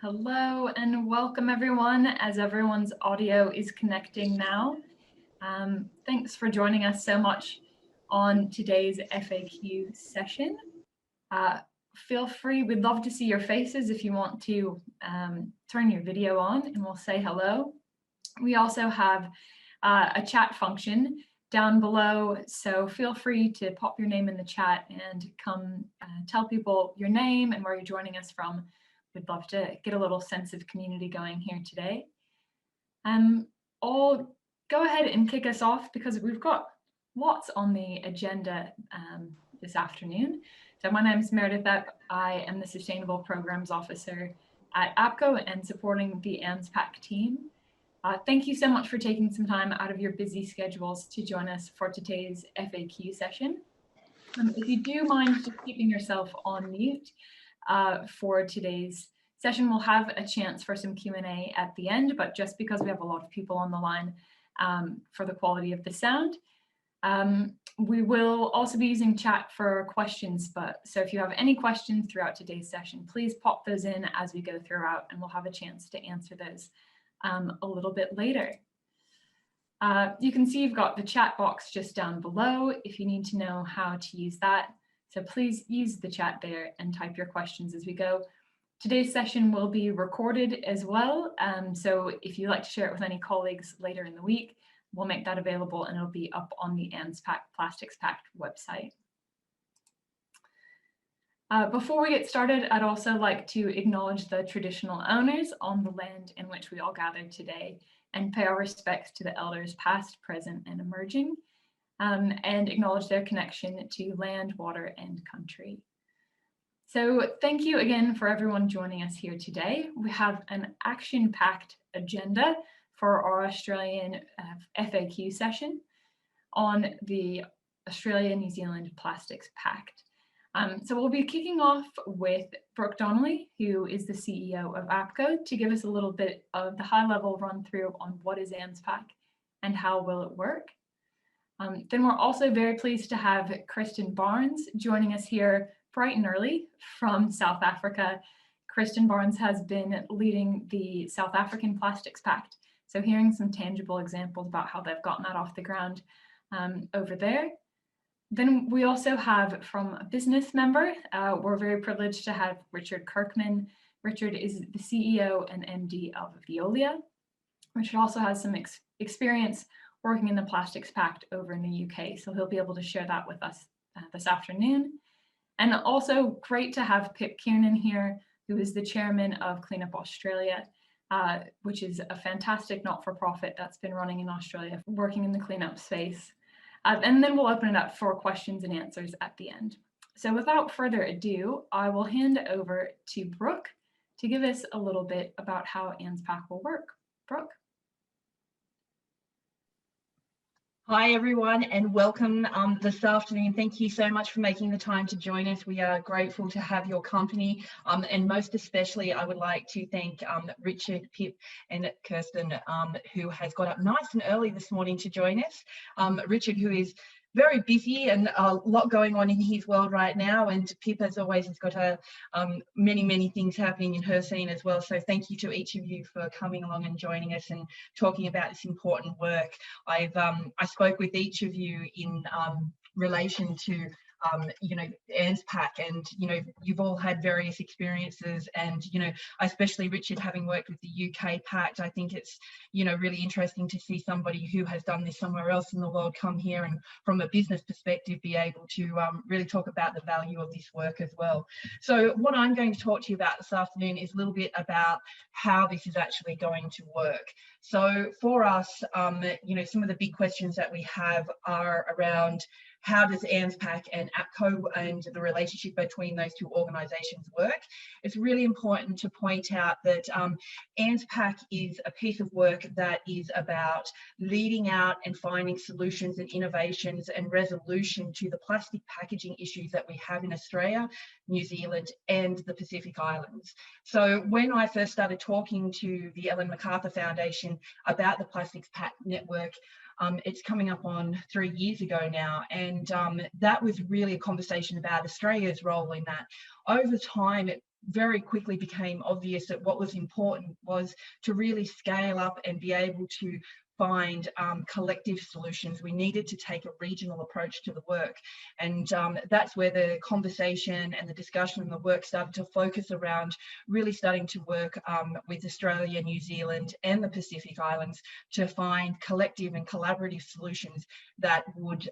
Hello and welcome everyone, as everyone's audio is connecting now. Thanks for joining us so much on today's FAQ session. Feel free, we'd love to see your faces if you want to turn your video on and we'll say hello. We also have a chat function down below, so feel free to pop your name in the chat and come tell people your name and where you're joining us from. We'd love to get a little sense of community going here today. I'll go ahead and kick us off because we've got lots on the agenda this afternoon. So my name is Meredith Epp. I am the Sustainable Programs Officer at APCO and supporting the ANZPAC team. Thank you so much for taking some time out of your busy schedules to join us for today's FAQ session. If you do mind just keeping yourself on mute for today's session, we'll have a chance for some Q&A at the end, but just because we have a lot of people on the line for the quality of the sound, we will also be using chat for questions. So if you have any questions throughout today's session, please pop those in as we go throughout and we'll have a chance to answer those a little bit later. You can see you've got the chat box just down below if you need to know how to use that. So please use the chat there and type your questions as we go. Today's session will be recorded as well. So if you'd like to share it with any colleagues later in the week, we'll make that available and it'll be up on the ANZPAC Plastics Pact website. Before we get started, I'd also like to acknowledge the traditional owners on the land in which we all gathered today and pay our respects to the elders past, present, and emerging, and acknowledge their connection to land, water, and country. So thank you again for everyone joining us here today. We have an action-packed agenda for our Australian FAQ session on the Australia-New Zealand Plastics Pact. So we'll be kicking off with Brooke Donnelly, who is the CEO of APCO, to give us a little bit of the high-level run-through on what is ANZPAC and how will it work. Then we're also very pleased to have Kirsten Barnes joining us here bright and early from South Africa. Kirsten Barnes has been leading the South African Plastics Pact, so hearing some tangible examples about how they've gotten that off the ground over there. Then we also have from a business member, we're very privileged to have Richard Kirkman. Richard is the CEO and MD of Veolia. Richard also has some experience working in the Plastics Pact over in the UK, so he'll be able to share that with us this afternoon. And also great to have Pip Kiernan here, who is the chairman of Clean Up Australia, which is a fantastic not-for-profit that's been running in Australia, working in the cleanup space. And then we'll open it up for questions and answers at the end. So without further ado, I will hand over to Brooke to give us a little bit about how ANZPAC will work. Brooke. Hi everyone and welcome this afternoon. Thank you so much for making the time to join us. We are grateful to have your company and most especially I would like to thank Richard, Pip and Kirsten who has got up nice and early this morning to join us. Richard, who is very busy and a lot going on in his world right now, and Pip as always has got many things happening in her scene as well, so thank you to each of you for coming along and joining us and talking about this important work. I spoke with each of you in relation to ANZPAC, and you've all had various experiences, and especially Richard having worked with the UK Pact, I think it's really interesting to see somebody who has done this somewhere else in the world come here and from a business perspective be able to really talk about the value of this work as well. So what I'm going to talk to you about this afternoon is a little bit about how this is actually going to work. So for us, some of the big questions that we have are around how does ANZPAC and APCO and the relationship between those two organisations work. It's really important to point out that ANZPAC is a piece of work that is about leading out and finding solutions and innovations and resolution to the plastic packaging issues that we have in Australia, New Zealand and the Pacific Islands. So when I first started talking to the Ellen MacArthur Foundation about the Plastics Pact network, it's coming up on 3 years ago now, and that was really a conversation about Australia's role in that. Over time, very quickly became obvious that what was important was to really scale up and be able to find collective solutions. We needed to take a regional approach to the work, and that's where the conversation and the discussion and the work started to focus around really starting to work with Australia, New Zealand and the Pacific Islands to find collective and collaborative solutions that would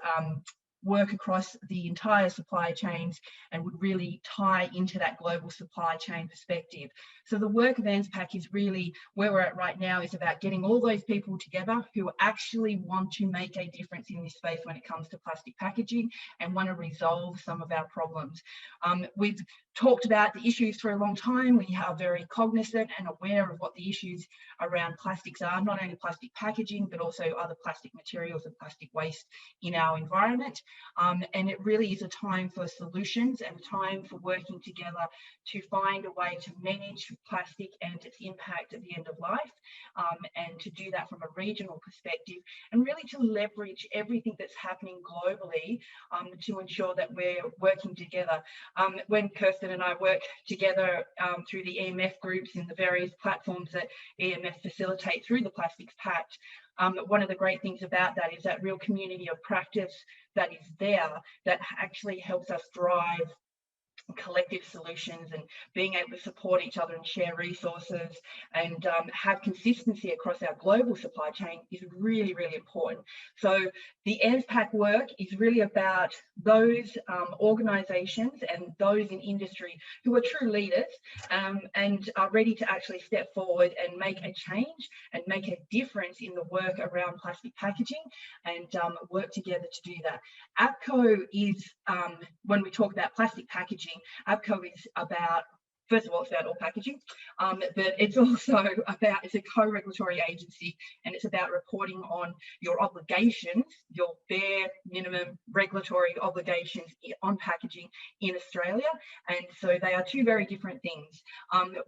work across the entire supply chains and would really tie into that global supply chain perspective. So the work of ANZPAC is really where we're at right now, is about getting all those people together who actually want to make a difference in this space when it comes to plastic packaging and want to resolve some of our problems. We've talked about the issues for a long time. We are very cognizant and aware of what the issues around plastics are, not only plastic packaging, but also other plastic materials and plastic waste in our environment. And it really is a time for solutions and a time for working together to find a way to manage plastic and its impact at the end of life, and to do that from a regional perspective, and really to leverage everything that's happening globally to ensure that we're working together. When Kirsten and I work together through the EMF groups in the various platforms that EMF facilitate through the Plastics Pact, one of the great things about that is that real community of practice that is there that actually helps us drive collective solutions, and being able to support each other and share resources and have consistency across our global supply chain is really, really important. So the ANZPAC work is really about those organisations and those in industry who are true leaders and are ready to actually step forward and make a change and make a difference in the work around plastic packaging, and work together to do that. APCO is, when we talk about plastic packaging, APCO is about, first of all, it's about all packaging, but it's also about, it's a co-regulatory agency, and it's about reporting on your obligations, your bare minimum regulatory obligations on packaging in Australia. And so they are two very different things.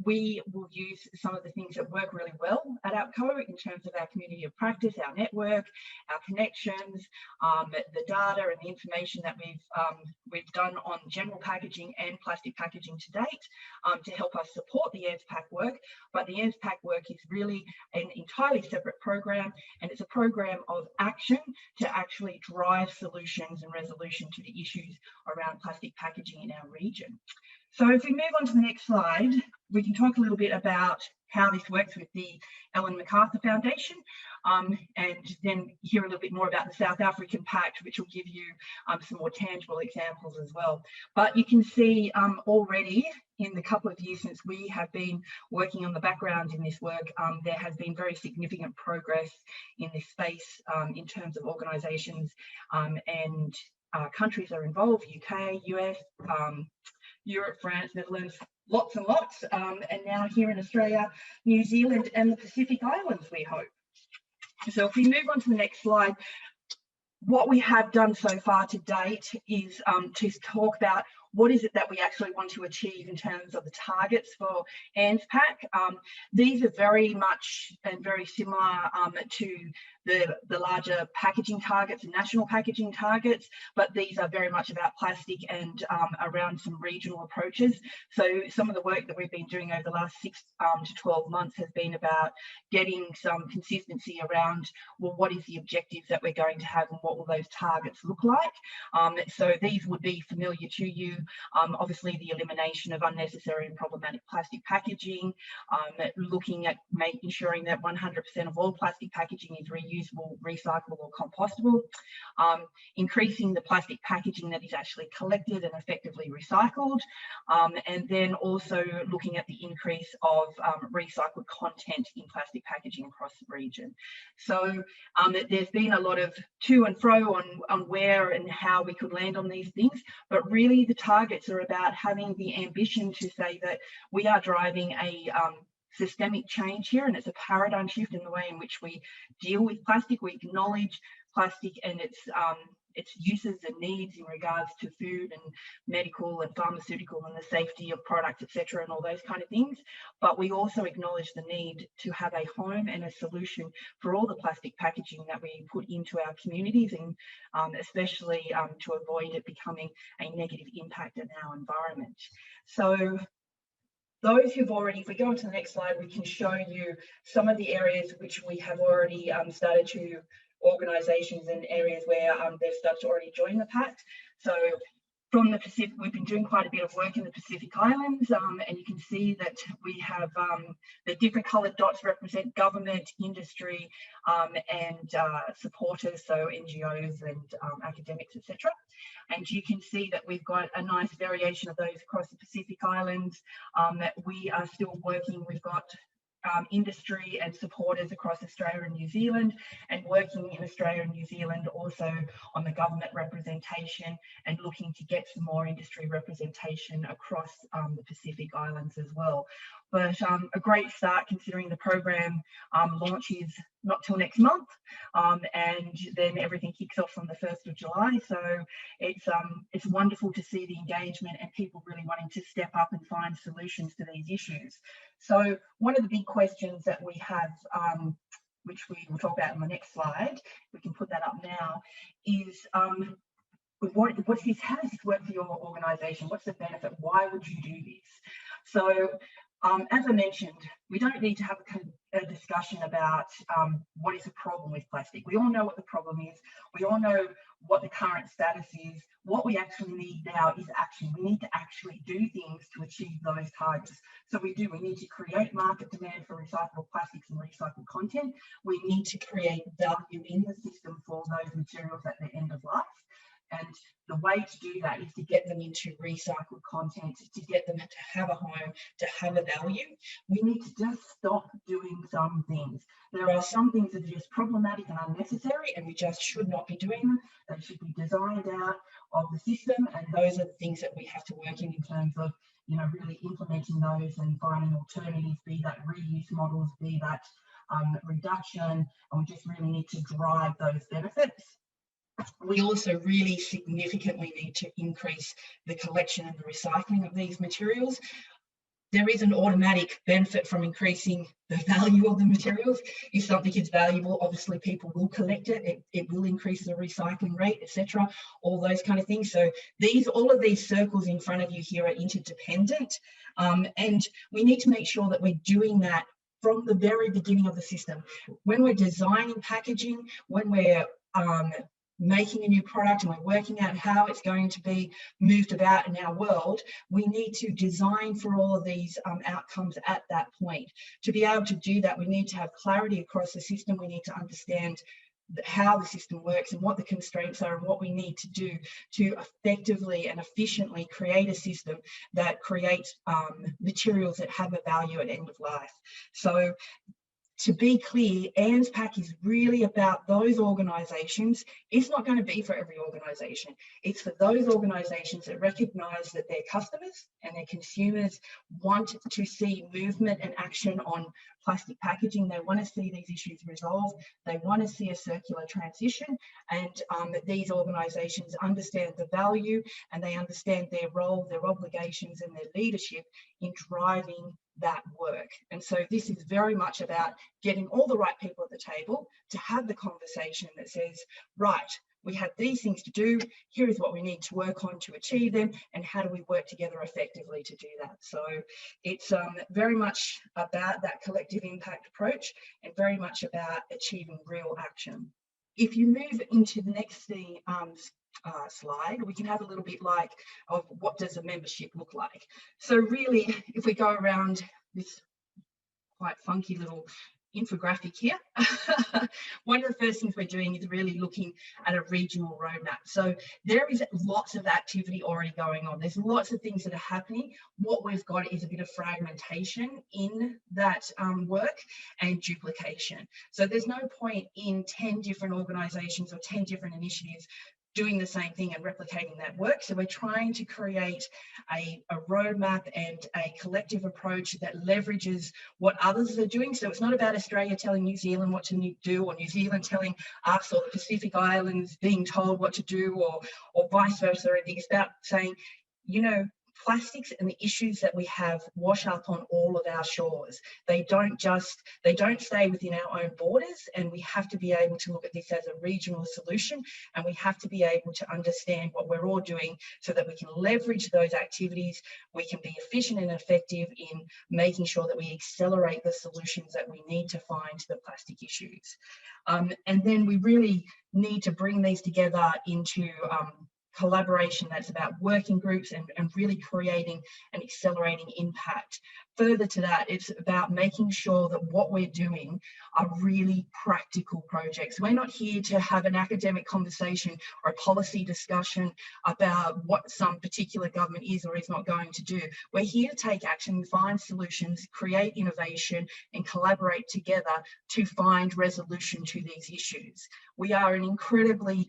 We will use some of the things that work really well at APCO in terms of our community of practice, our network, our connections, the data and the information that we've done on general packaging and plastic packaging to date, to help us support the ANZPAC work. But the ANZPAC work is really an entirely separate program, and it's a program of action to actually drive solutions and resolution to the issues around plastic packaging in our region. So if we move on to the next slide, we can talk a little bit about how this works with the Ellen MacArthur Foundation, and then hear a little bit more about the South African Pact, which will give you some more tangible examples as well. But you can see already in the couple of years since we have been working on the background in this work, there has been very significant progress in this space in terms of organisations and countries that are involved: UK, US, Europe, France, Netherlands, lots and lots, and now here in Australia, New Zealand and the Pacific Islands, we hope. So if we move on to the next slide, what we have done so far to date is to talk about what is it that we actually want to achieve in terms of the targets for ANZPAC. These are very much and very similar to the larger packaging targets and national packaging targets, but these are very much about plastic and around some regional approaches. So some of the work that we've been doing over the last 6 to 12 months has been about getting some consistency around, well, what is the objectives that we're going to have and what will those targets look like? So these would be familiar to you. Obviously, the elimination of unnecessary and problematic plastic packaging, looking at ensuring that 100% of all plastic packaging is reusable, recyclable or compostable, increasing the plastic packaging that is actually collected and effectively recycled, and then also looking at the increase of recycled content in plastic packaging across the region. So there's been a lot of to and fro on where and how we could land on these things, but really the targets are about having the ambition to say that we are driving a systemic change here, and it's a paradigm shift in the way in which we deal with plastic. We acknowledge plastic and its uses and needs in regards to food and medical and pharmaceutical and the safety of products, etc., and all those kind of things. But we also acknowledge the need to have a home and a solution for all the plastic packaging that we put into our communities, and especially to avoid it becoming a negative impact on our environment. So those who've already, if we go on to the next slide, we can show you some of the areas which we have already started to, organisations and areas where they've started to already join the pact. So from the Pacific, we've been doing quite a bit of work in the Pacific Islands, and you can see that we have the different coloured dots represent government, industry, and supporters, so NGOs and academics, etc. And you can see that we've got a nice variation of those across the Pacific Islands. That we are still working. We've got industry and supporters across Australia and New Zealand, and working in Australia and New Zealand also on the government representation and looking to get some more industry representation across the Pacific Islands as well. But a great start considering the program launches not till next month, and then everything kicks off on the 1st of July. So it's wonderful to see the engagement and people really wanting to step up and find solutions to these issues. So one of the big questions that we have, which we will talk about in the next slide, we can put that up now, is what's this? How does this work for your organisation? What's the benefit? Why would you do this? So as I mentioned, we don't need to have a discussion about what is the problem with plastic. We all know what the problem is. We all know what the current status is. What we actually need now is action. We need to actually do things to achieve those targets. So we need to create market demand for recyclable plastics and recycled content. We need to create value in the system for those materials at the end of life. And the way to do that is to get them into recycled content, to get them to have a home, to have a value. We need to just stop doing some things. There are some things that are just problematic and unnecessary, and we just should not be doing them. They should be designed out of the system, and those are the things that we have to work in terms of, really implementing those and finding alternatives, be that reuse models, be that reduction, and we just really need to drive those benefits. We also really significantly need to increase the collection and the recycling of these materials. There is an automatic benefit from increasing the value of the materials. If something is valuable, obviously people will collect it. It will increase the recycling rate, etc. All those kind of things. So all of these circles in front of you here are interdependent, and we need to make sure that we're doing that from the very beginning of the system. When we're designing packaging, when we're making a new product and we're working out how it's going to be moved about in our world, we need to design for all of these outcomes at that point. To be able to do that, we need to have clarity across the system. We need to understand how the system works and what the constraints are and what we need to do to effectively and efficiently create a system that creates materials that have a value at end of life. So to be clear, ANZPAC is really about those organisations. It's not going to be for every organisation. It's for those organisations that recognise that their customers and their consumers want to see movement and action on plastic packaging. They want to see these issues resolved. They want to see a circular transition, and that these organisations understand the value and they understand their role, their obligations and their leadership in driving that work. And so this is very much about getting all the right people at the table to have the conversation that says, right, we have these things to do, here is what we need to work on to achieve them, and how do we work together effectively to do that. So it's very much about that collective impact approach and very much about achieving real action. If you move into the next slide, we can have a little bit of what does a membership look like. So really, if we go around this quite funky little infographic here, one of the first things we're doing is really looking at a regional roadmap. So there is lots of activity already going on. There's lots of things that are happening. What we've got is a bit of fragmentation in that work and duplication. So there's no point in 10 different organisations or 10 different initiatives doing the same thing and replicating that work. So we're trying to create a roadmap and a collective approach that leverages what others are doing. So it's not about Australia telling New Zealand what to do, or New Zealand telling us, or the Pacific Islands being told what to do, or vice versa. It's about saying, plastics and the issues that we have wash up on all of our shores. They don't stay within our own borders, and we have to be able to look at this as a regional solution, and we have to be able to understand what we're all doing so that we can leverage those activities, we can be efficient and effective in making sure that we accelerate the solutions that we need to find to the plastic issues. And then we really need to bring these together into collaboration that's about working groups and really creating and accelerating impact. Further to that, it's about making sure that what we're doing are really practical projects. We're not here to have an academic conversation or a policy discussion about what some particular government is or is not going to do. We're here to take action, find solutions, create innovation, and collaborate together to find resolution to these issues. We are an incredibly,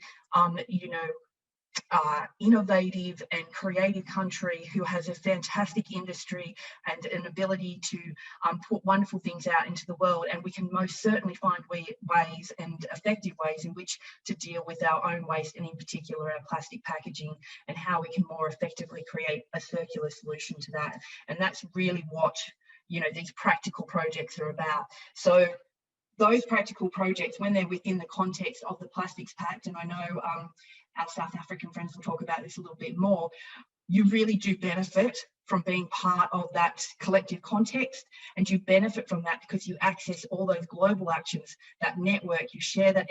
innovative and creative country who has a fantastic industry and an ability to put wonderful things out into the world, and we can most certainly find ways and effective ways in which to deal with our own waste, and in particular our plastic packaging, and how we can more effectively create a circular solution to that. And that's really what these practical projects are about. So those practical projects, when they're within the context of the Plastics Pact, and I know our South African friends will talk about this a little bit more, you really do benefit from being part of that collective context, and you benefit from that because you access all those global actions, that network, you share that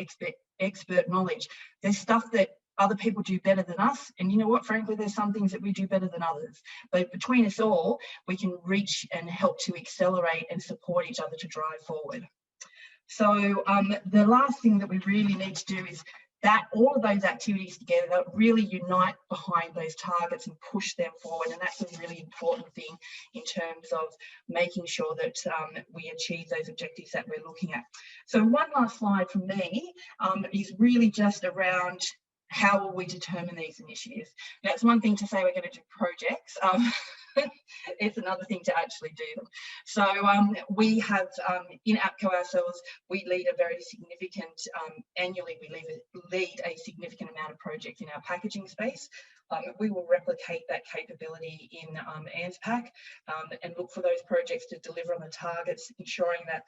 expert knowledge. There's stuff that other people do better than us, and you know what, frankly, there's some things that we do better than others, but between us all, we can reach and help to accelerate and support each other to drive forward. So the last thing that we really need to do is that all of those activities together really unite behind those targets and push them forward. And that's a really important thing in terms of making sure that we achieve those objectives that we're looking at. So one last slide from me is really just around how will we determine these initiatives. Now, it's one thing to say we're going to do projects. It's another thing to actually do them. So we have in APCO ourselves, we lead a very significant, annually we lead a significant amount of projects in our packaging space. We will replicate that capability in ANZPAC and look for those projects to deliver on the targets, ensuring that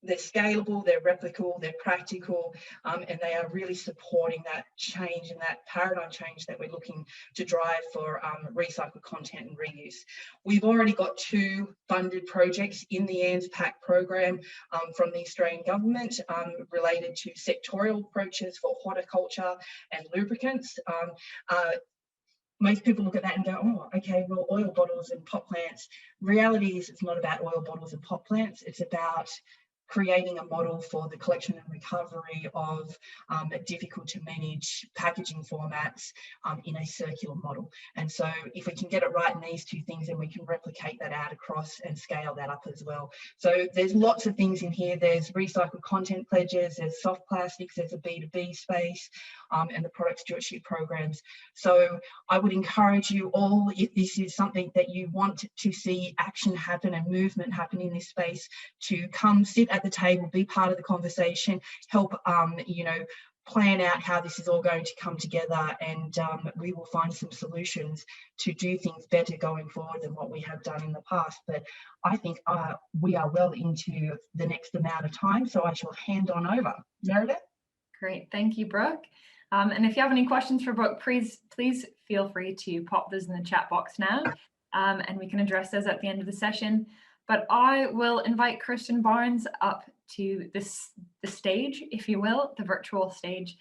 they're scalable, they're replicable, they're practical, and they are really supporting that change and that paradigm change that we're looking to drive for recycled content and reuse. We've already got 2 funded projects in the ANZPAC program from the Australian government related to sectorial approaches for horticulture and lubricants. Most people look at that and go, oh, okay, well, oil bottles and pot plants. Reality is it's not about oil bottles and pot plants. It's about creating a model for the collection and recovery of difficult to manage packaging formats in a circular model. And so if we can get it right in these 2 things, then we can replicate that out across and scale that up as well. So there's lots of things in here. There's recycled content pledges, there's soft plastics, there's a B2B space, and the product stewardship programs. So I would encourage you all, if this is something that you want to see action happen and movement happen in this space, to come sit at the table, be part of the conversation, help plan out how this is all going to come together, and we will find some solutions to do things better going forward than what we have done in the past. But I think we are well into the next amount of time, so I shall hand on over. Meredith? Great, thank you, Brooke. And if you have any questions for Brooke, please feel free to pop those in the chat box now, and we can address those at the end of the session. But I will invite Kirsten Barnes up to the stage, if you will, the virtual stage.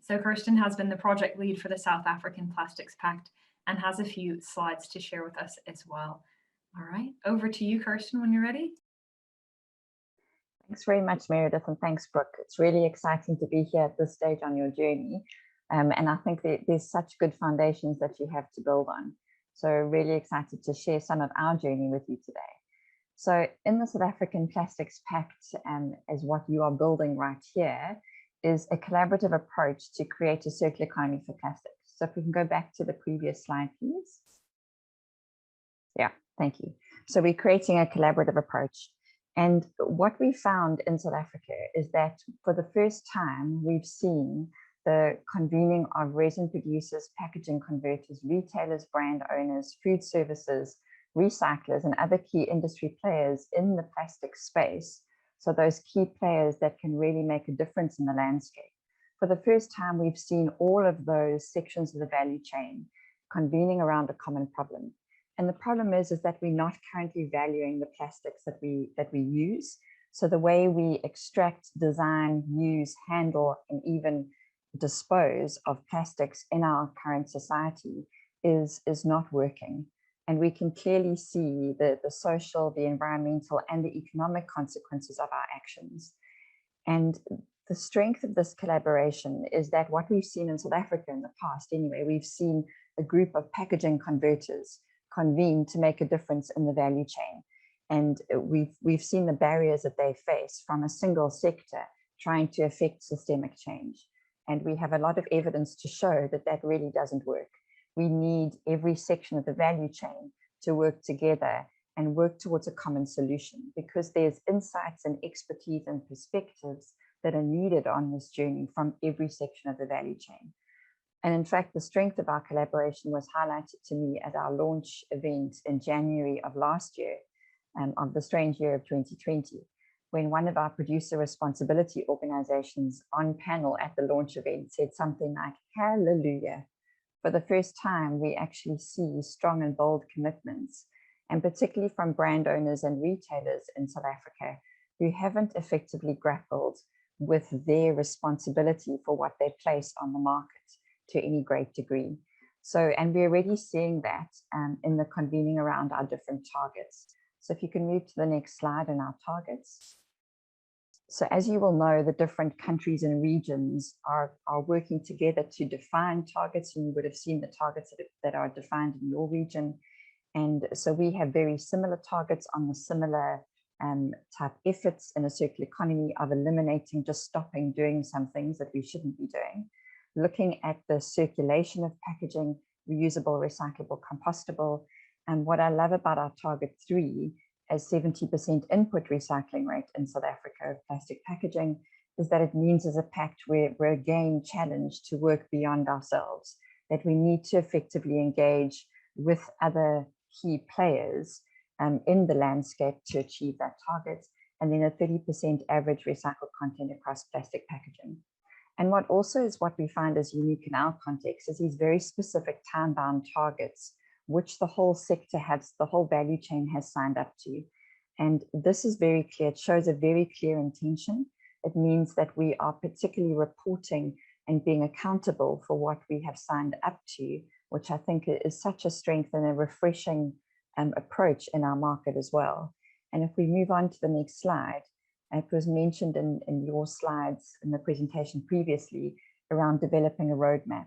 So Kirsten has been the project lead for the South African Plastics Pact and has a few slides to share with us as well. All right, over to you, Kirsten, when you're ready. Thanks very much, Meredith, and thanks, Brooke. It's really exciting to be here at this stage on your journey. And I think that there's such good foundations that you have to build on. So really excited to share some of our journey with you today. So in the South African Plastics Pact, as what you are building right here, is a collaborative approach to create a circular economy for plastics. So if we can go back to the previous slide, please. Yeah, thank you. So we're creating a collaborative approach. And what we found in South Africa is that for the first time, we've seen the convening of resin producers, packaging converters, retailers, brand owners, food services, recyclers, and other key industry players in the plastic space. So those key players that can really make a difference in the landscape. For the first time, we've seen all of those sections of the value chain convening around a common problem. And the problem is that we're not currently valuing the plastics that we use. So the way we extract, design, use, handle, and even dispose of plastics in our current society is not working. And we can clearly see the social, the environmental, and the economic consequences of our actions. And the strength of this collaboration is that what we've seen in South Africa in the past, anyway, we've seen a group of packaging converters convene to make a difference in the value chain. And we've seen the barriers that they face from a single sector trying to affect systemic change. And we have a lot of evidence to show that that really doesn't work. We need every section of the value chain to work together and work towards a common solution, because there's insights and expertise and perspectives that are needed on this journey from every section of the value chain. And in fact, the strength of our collaboration was highlighted to me at our launch event in January of last year, of the strange year of 2020, when one of our producer responsibility organizations on panel at the launch event said something like, "Hallelujah. For the first time, we actually see strong and bold commitments, and particularly from brand owners and retailers in South Africa who haven't effectively grappled with their responsibility for what they place on the market to any great degree." So, and we're already seeing that in the convening around our different targets. So if you can move to the next slide in our targets. So as you will know, the different countries and regions are working together to define targets, and you would have seen the targets that are defined in your region. And so we have very similar targets on the similar type efforts in a circular economy of eliminating, just stopping doing some things that we shouldn't be doing. Looking at the circulation of packaging, reusable, recyclable, compostable. And what I love about our target 3 as 70% input recycling rate in South Africa of plastic packaging is that it means as a pact we're again challenged to work beyond ourselves, that we need to effectively engage with other key players in the landscape to achieve that target, and then a 30% average recycled content across plastic packaging. And what also is what we find is unique in our context is these very specific time-bound targets, which the whole sector has, the whole value chain has signed up to. And this is very clear. It shows a very clear intention. It means that we are particularly reporting and being accountable for what we have signed up to, which I think is such a strength and a refreshing approach in our market as well. And if we move on to the next slide, it was mentioned in your slides in the presentation previously around developing a roadmap.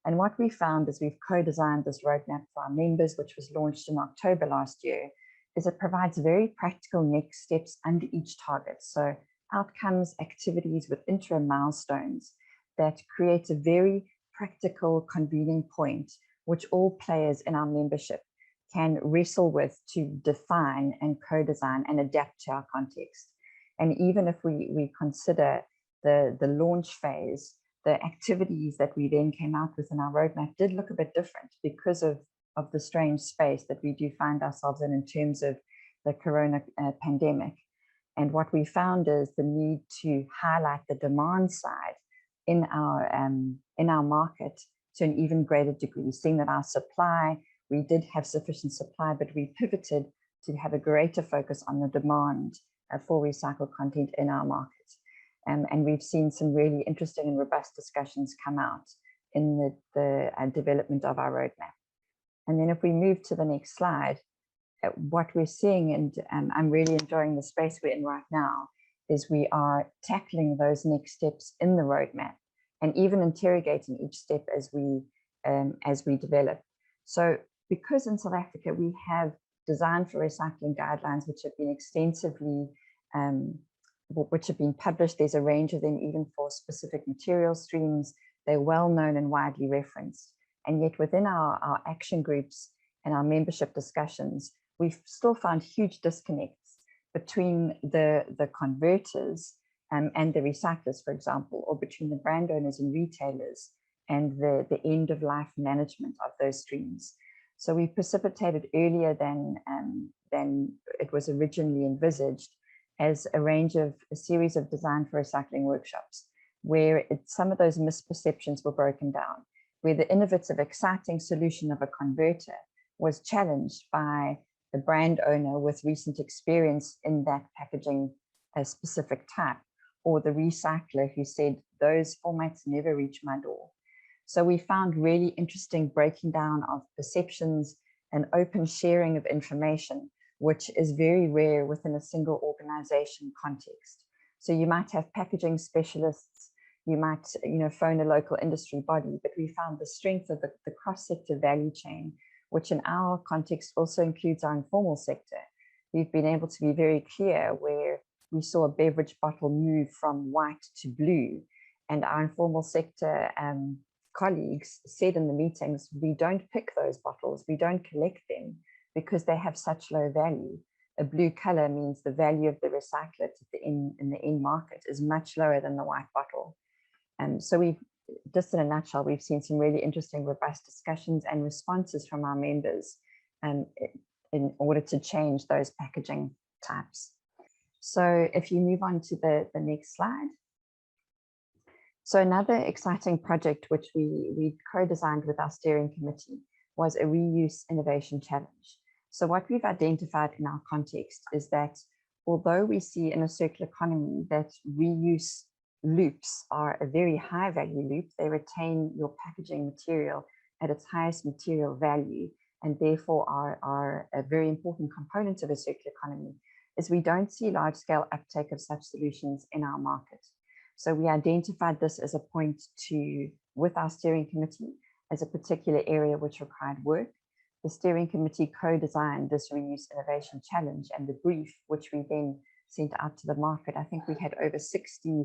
And what we found is we've co-designed this roadmap for our members, which was launched in October last year, is it provides very practical next steps under each target. So outcomes, activities with interim milestones that create a very practical convening point, which all players in our membership can wrestle with to define and co-design and adapt to our context. And even if we consider the launch phase, the activities that we then came out with in our roadmap did look a bit different because of the strange space that we do find ourselves in terms of the corona pandemic. And what we found is the need to highlight the demand side in our market to an even greater degree, seeing that our supply, we did have sufficient supply, but we pivoted to have a greater focus on the demand for recycled content in our market. And we've seen some really interesting and robust discussions come out in the development of our roadmap. And then if we move to the next slide, what we're seeing, and I'm really enjoying the space we're in right now, is we are tackling those next steps in the roadmap and even interrogating each step as we develop. So because in South Africa we have design for recycling guidelines which have been extensively which have been published. There's a range of them even for specific material streams. They're well known and widely referenced. And yet within our action groups and our membership discussions, we've still found huge disconnects between the converters and the recyclers, for example, or between the brand owners and retailers and the end of life management of those streams. So we precipitated earlier than it was originally envisaged as a series of design for recycling workshops, where some of those misperceptions were broken down, where the innovative, exciting solution of a converter was challenged by the brand owner with recent experience in that packaging a specific type, or the recycler who said those formats never reach my door. So we found really interesting breaking down of perceptions and open sharing of information, which is very rare within a single organization context. So you might have packaging specialists, you might phone a local industry body, but we found the strength of the cross-sector value chain, which in our context also includes our informal sector. We've been able to be very clear where we saw a beverage bottle move from white to blue, and our informal sector colleagues said in the meetings, we don't pick those bottles, we don't collect them because they have such low value. A blue color means the value of the recyclate in the end market is much lower than the white bottle. So we've, just in a nutshell, we've seen some really interesting, robust discussions and responses from our members in order to change those packaging types. So if you move on to the next slide. So another exciting project which we co-designed with our steering committee was a reuse innovation challenge. So what we've identified in our context is that although we see in a circular economy that reuse loops are a very high value loop, they retain your packaging material at its highest material value and therefore are a very important component of a circular economy, is we don't see large scale uptake of such solutions in our market. So we identified this as a point with our steering committee as a particular area which required work. The steering committee co-designed this reuse innovation challenge and the brief, which we then sent out to the market. I think we had over 60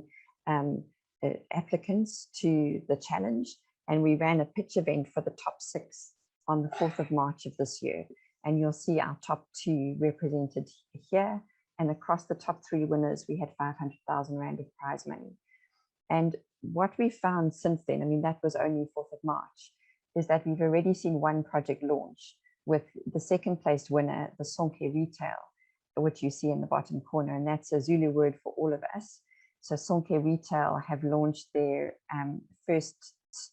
applicants to the challenge, and we ran a pitch event for the top 6 on the 4th of March of this year. And you'll see our top 2 represented here. And across the top 3 winners, we had 500,000 Rand of prize money. And what we found since then, I mean, that was only 4th of March, is that we've already seen one project launch with the second placed winner, the Sonke Retail, which you see in the bottom corner, and that's a Zulu word for all of us. So Sonke Retail have launched their first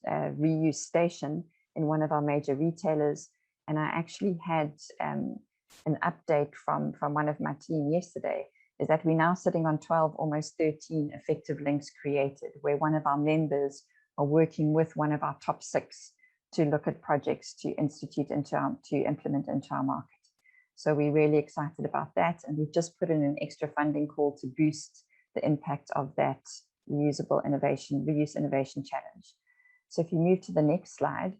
reuse station in one of our major retailers. And I actually had an update from one of my team yesterday, is that we're now sitting on 12, almost 13 effective links created, where one of our members are working with one of our top 6 to look at projects to implement into our market. So we're really excited about that. And we've just put in an extra funding call to boost the impact of that reuse innovation challenge. So if you move to the next slide,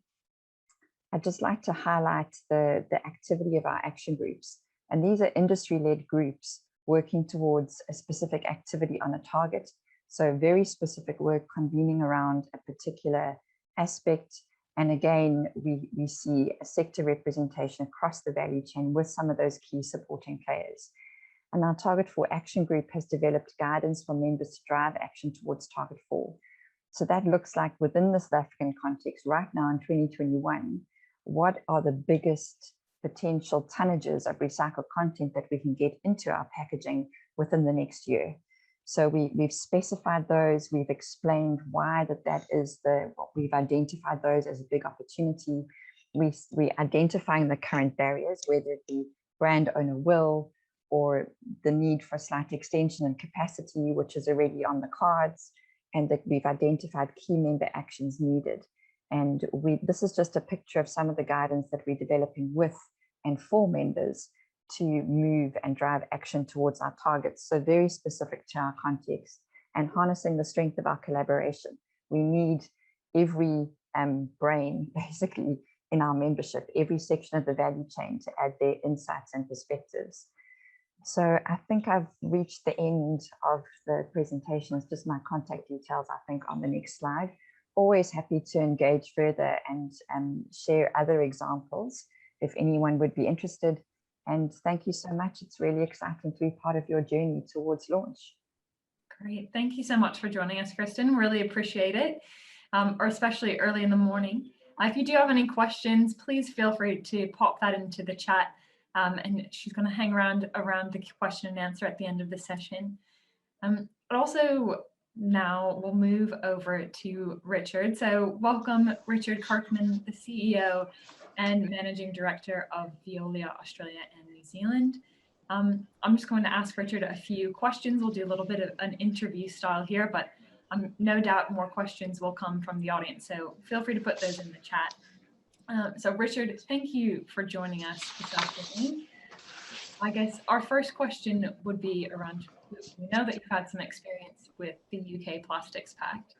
I'd just like to highlight the activity of our action groups. And these are industry-led groups working towards a specific activity on a target. So very specific work convening around a particular aspect. And again, we see a sector representation across the value chain with some of those key supporting players. And our Target 4 Action Group has developed guidance for members to drive action towards Target 4. So that looks like within the South African context right now in 2021, what are the biggest potential tonnages of recycled content that we can get into our packaging within the next year? So we've specified those, we've explained why that is we've identified those as a big opportunity. We're identifying the current barriers, whether it be brand owner will, or the need for slight extension and capacity, which is already on the cards, and that we've identified key member actions needed. And this is just a picture of some of the guidance that we're developing with and for members to move and drive action towards our targets. So very specific to our context and harnessing the strength of our collaboration. We need every brain basically in our membership, every section of the value chain to add their insights and perspectives. So I think I've reached the end of the presentation. It's just my contact details, I think, on the next slide. Always happy to engage further and share other examples if anyone would be interested. And thank you so much. It's really exciting to be part of your journey towards launch. Great. Thank you so much for joining us, Kirsten. Really appreciate it, or especially early in the morning. If you do have any questions, please feel free to pop that into the chat, and she's going to hang around the question and answer at the end of the session. But also now we'll move over to Richard. So welcome, Richard Karkman, the CEO and Managing Director of Veolia Australia and New Zealand. I'm just going to ask Richard a few questions. We'll do a little bit of an interview style here, but no doubt more questions will come from the audience. So feel free to put those in the chat. So Richard, thank you for joining us this afternoon. I guess our first question would be around, we know that you've had some experience with the UK Plastics Pact.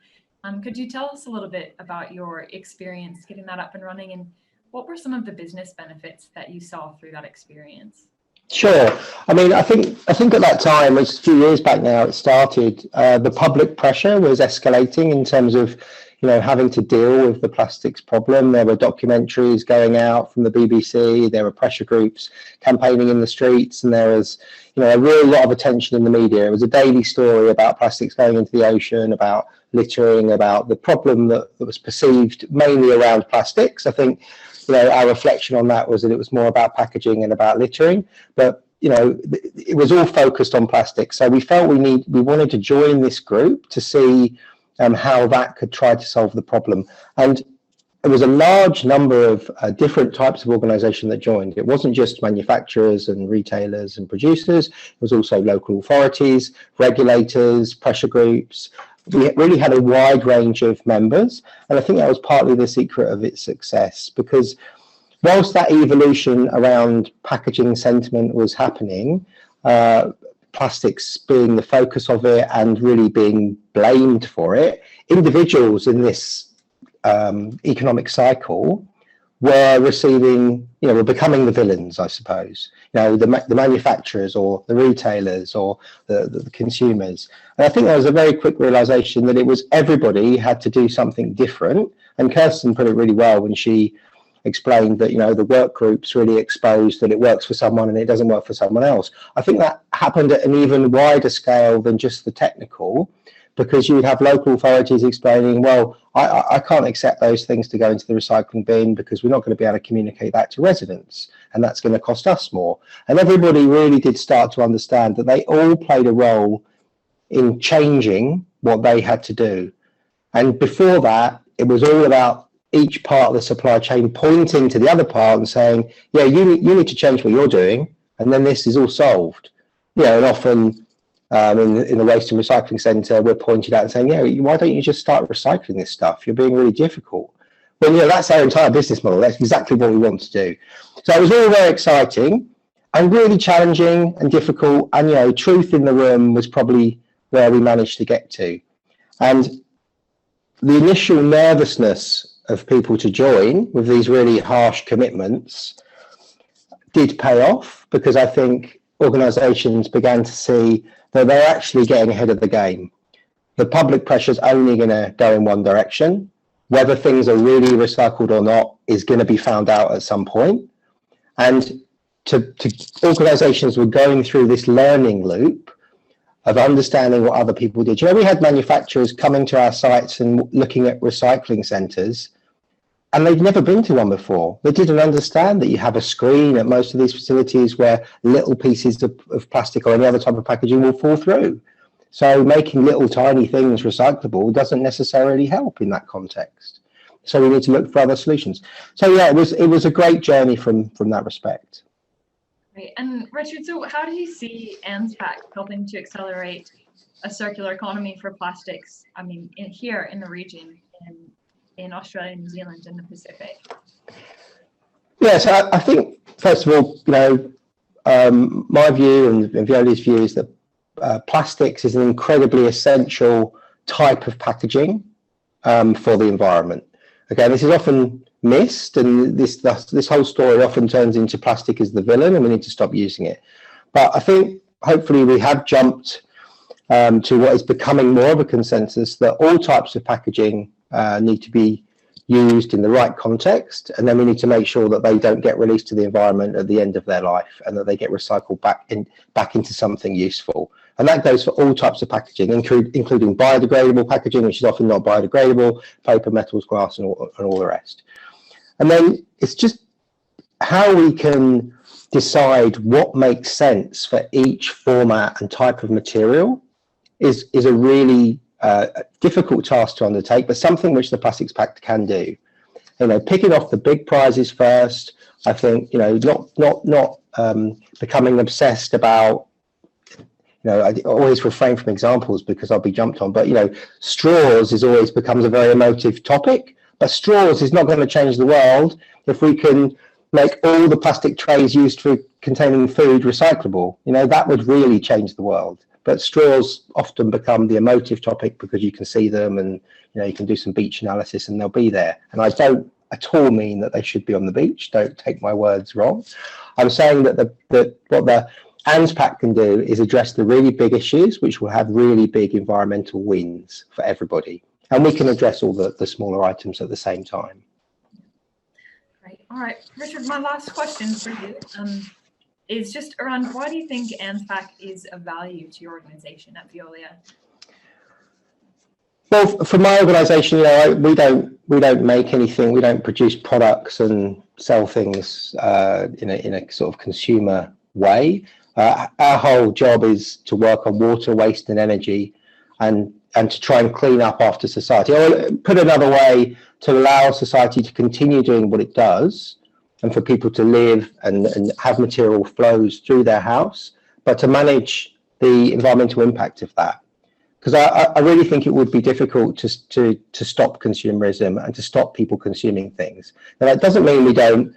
Could you tell us a little bit about your experience getting that up and running, and what were some of the business benefits that you saw through that experience? Sure. I mean, I think at that time, it's a few years back now, it started, the public pressure was escalating in terms of, having to deal with the plastics problem. There were documentaries going out from the BBC, there were pressure groups campaigning in the streets, and there was, a real lot of attention in the media. It was a daily story about plastics going into the ocean, about littering, about the problem that was perceived mainly around plastics. I think, our reflection on that was that it was more about packaging and about littering, but it was all focused on plastic. So we felt we wanted to join this group to see how that could try to solve the problem. And there was a large number of different types of organisation that joined. It wasn't just manufacturers and retailers and producers. It was also local authorities, regulators, pressure groups. We really had a wide range of members, and I think that was partly the secret of its success, because whilst that evolution around packaging sentiment was happening, plastics being the focus of it and really being blamed for it, individuals in this economic cycle were receiving, were becoming the villains, I suppose. The manufacturers or the retailers or the consumers. And I think there was a very quick realization that it was everybody had to do something different. And Kirsten put it really well when she explained that, the work groups really exposed that it works for someone and it doesn't work for someone else. I think that happened at an even wider scale than just the technical, because you would have local authorities explaining, well, I can't accept those things to go into the recycling bin because we're not going to be able to communicate that to residents, and that's going to cost us more. And everybody really did start to understand that they all played a role in changing what they had to do. And before that, it was all about each part of the supply chain pointing to the other part and saying, yeah, you need to change what you're doing, and then this is all solved. And often in the waste and recycling centre, we're pointed out and saying, yeah, why don't you just start recycling this stuff? You're being really difficult. Well, that's our entire business model. That's exactly what we want to do. So it was all very exciting and really challenging and difficult. And, truth in the room was probably where we managed to get to. And the initial nervousness of people to join with these really harsh commitments did pay off, because I think organisations began to see that they're actually getting ahead of the game. The public pressure is only going to go in one direction. Whether things are really recycled or not is going to be found out at some point. And organisations were going through this learning loop of understanding what other people did. We had manufacturers coming to our sites and looking at recycling centres, and they'd never been to one before. They didn't understand that you have a screen at most of these facilities where little pieces of plastic or any other type of packaging will fall through. So making little tiny things recyclable doesn't necessarily help in that context. So we need to look for other solutions. So yeah, it was a great journey from that respect. Great. And Richard, so how do you see ANZPAC helping to accelerate a circular economy for plastics? I mean, here in the region, in Australia, New Zealand, and the Pacific? Yeah, so I think, first of all, my view and Veolia's view is that plastics is an incredibly essential type of packaging for the environment. Again, this is often missed, and this whole story often turns into plastic as the villain, and we need to stop using it. But I think hopefully we have jumped to what is becoming more of a consensus that all types of packaging need to be used in the right context, and then we need to make sure that they don't get released to the environment at the end of their life, and that they get recycled back into something useful. And that goes for all types of packaging, including biodegradable packaging, which is often not biodegradable, paper, metals, glass, and all the rest. And then it's just how we can decide what makes sense for each format and type of material is a really difficult task to undertake, but something which the Plastics Pact can do. You know, picking off the big prizes first. I think, you know, not becoming obsessed about, you know, I always refrain from examples because I'll be jumped on, but, you know, straws always becomes a very emotive topic, but straws is not going to change the world if we can make all the plastic trays used for containing food recyclable. You know, that would really change the world. But straws often become the emotive topic because you can see them, and, you know, you can do some beach analysis and they'll be there. And I don't at all mean that they should be on the beach. Don't take my words wrong. I'm saying that what the ANZPAC can do is address the really big issues, which will have really big environmental wins for everybody. And we can address all the smaller items at the same time. Great. All right, Richard, my last question for you is just around, why do you think ANZPAC is of value to your organisation at Veolia? Well, for my organisation, you know, we don't make anything. We don't produce products and sell things in a sort of consumer way. Our whole job is to work on water, waste, and energy, and to try and clean up after society. Or put another way, to allow society to continue doing what it does, and for people to live and have material flows through their house, but to manage the environmental impact of that. Because I really think it would be difficult to stop consumerism and to stop people consuming things. Now, that doesn't mean we don't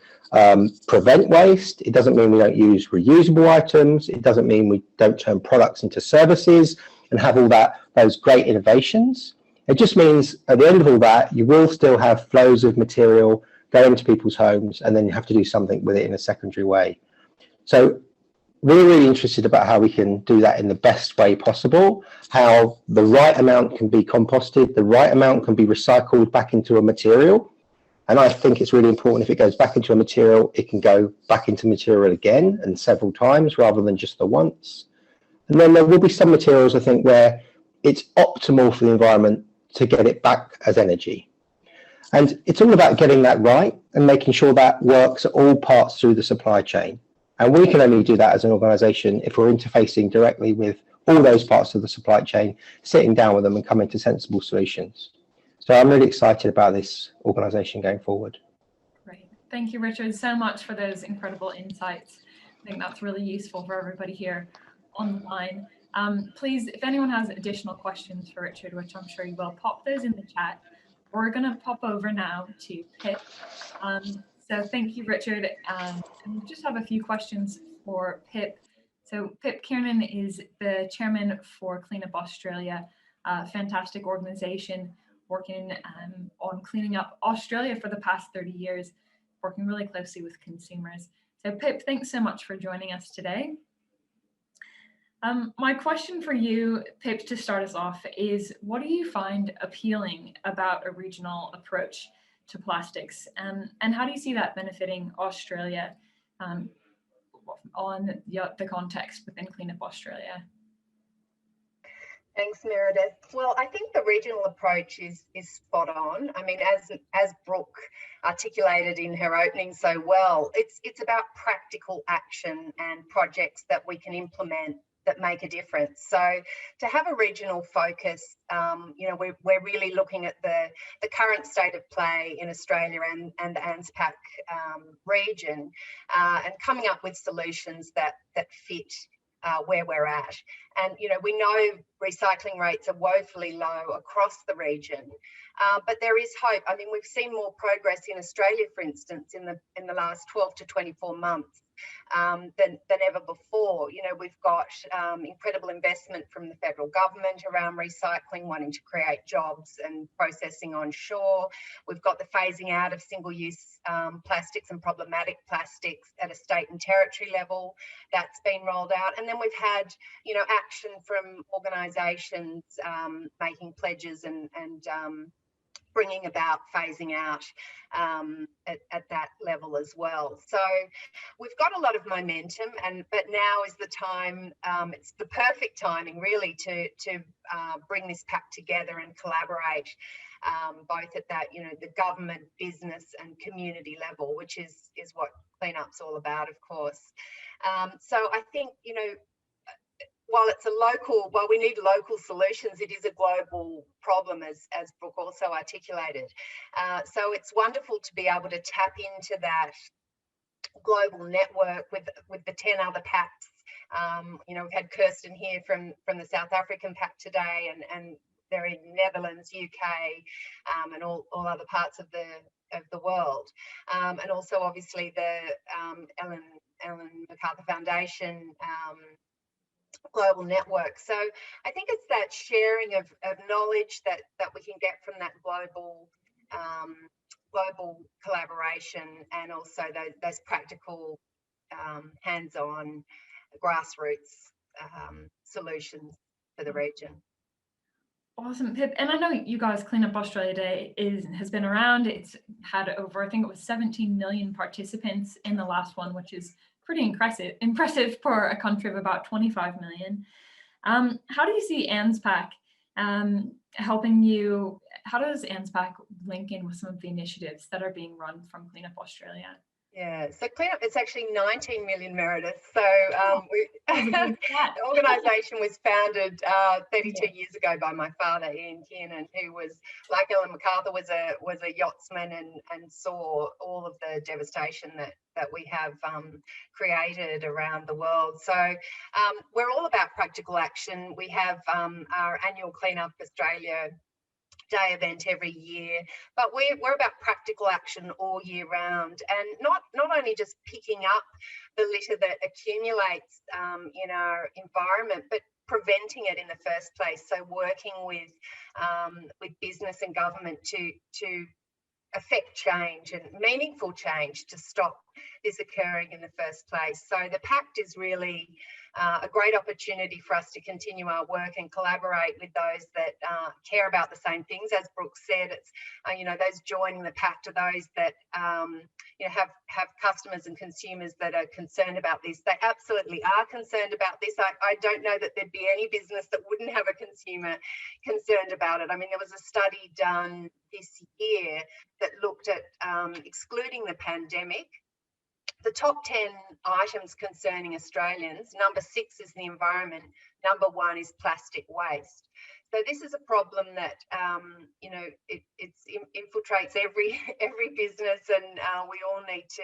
prevent waste. It doesn't mean we don't use reusable items. It doesn't mean we don't turn products into services and have all those great innovations. It just means at the end of all that, you will still have flows of material go into people's homes, and then you have to do something with it in a secondary way. So we're really interested about how we can do that in the best way possible, how the right amount can be composted, the right amount can be recycled back into a material. And I think it's really important, if it goes back into a material, it can go back into material again and several times rather than just the once. And then there will be some materials, I think, where it's optimal for the environment to get it back as energy. And it's all about getting that right and making sure that works at all parts through the supply chain. And we can only do that as an organisation if we're interfacing directly with all those parts of the supply chain, sitting down with them and coming to sensible solutions. So I'm really excited about this organisation going forward. Great. Thank you, Richard, so much for those incredible insights. I think that's really useful for everybody here on the line. Please, if anyone has additional questions for Richard, which I'm sure you will, pop those in the chat. We're going to pop over now to Pip. So thank you, Richard. And we just have a few questions for Pip. So Pip Kiernan is the chairman for Clean Up Australia, a fantastic organisation working on cleaning up Australia for the past 30 years, working really closely with consumers. So Pip, thanks so much for joining us today. My question for you, Pip, to start us off is, what do you find appealing about a regional approach to plastics, and how do you see that benefiting Australia on the context within Clean Up Australia? Thanks, Meredith. Well, I think the regional approach is spot on. I mean, as Brooke articulated in her opening so well, it's about practical action and projects that we can implement that make a difference. So to have a regional focus, you know, we're really looking at the current state of play in Australia and the ANZPAC region, and coming up with solutions that fit where we're at. And, you know, we know recycling rates are woefully low across the region, but there is hope. I mean, we've seen more progress in Australia, for instance, in the last 12 to 24 months than ever before. You know, we've got incredible investment from the federal government around recycling, wanting to create jobs and processing onshore. We've got the phasing out of single-use plastics and problematic plastics at a state and territory level. That's been rolled out. And then we've had, you know, action from organisations making pledges and bringing about phasing out at that level as well. So we've got a lot of momentum, but now is the time. It's the perfect timing, really, to bring this pact together and collaborate, both at that, the government, business, and community level, which is what cleanup's all about, of course. So I think, while we need local solutions, it is a global problem, as Brooke also articulated. So it's wonderful to be able to tap into that global network with the 10 other pacts. We've had Kirsten here from the South African Pact today, and they're in Netherlands, UK, and all other parts of the world, and also obviously the Ellen MacArthur Foundation global network. So I think it's that sharing of knowledge that we can get from that global collaboration, and also those practical hands-on grassroots solutions for the region. Awesome, Pip. And I know you guys, Clean Up Australia Day has been around. It's had over, I think it was 17 million participants in the last one, which is pretty impressive for a country of about 25 million. How do you see ANZPAC helping you? How does ANZPAC link in with some of the initiatives that are being run from Clean Up Australia? Yeah, so Clean Up, it's actually 19 million, Meredith. So the organisation was founded 32 years ago by my father, Pip Kiernan, who was, like Ellen MacArthur, was a yachtsman and saw all of the devastation that we have created around the world. So we're all about practical action. We have our annual Clean Up Australia Day event every year, but we're about practical action all year round, and not only just picking up the litter that accumulates in our environment, but preventing it in the first place. So working with business and government to affect change, and meaningful change, to stop this occurring in the first place. So the Pact is really a great opportunity for us to continue our work and collaborate with those that care about the same things. As Brooke said, it's those joining the Pact are those that have customers and consumers that are concerned about this. They absolutely are concerned about this. I don't know that there'd be any business that wouldn't have a consumer concerned about it. I mean, there was a study done this year that looked at excluding the pandemic. The top 10 items concerning Australians, number 6 is the environment, number 1 is plastic waste. So this is a problem that it infiltrates every business, and we all need to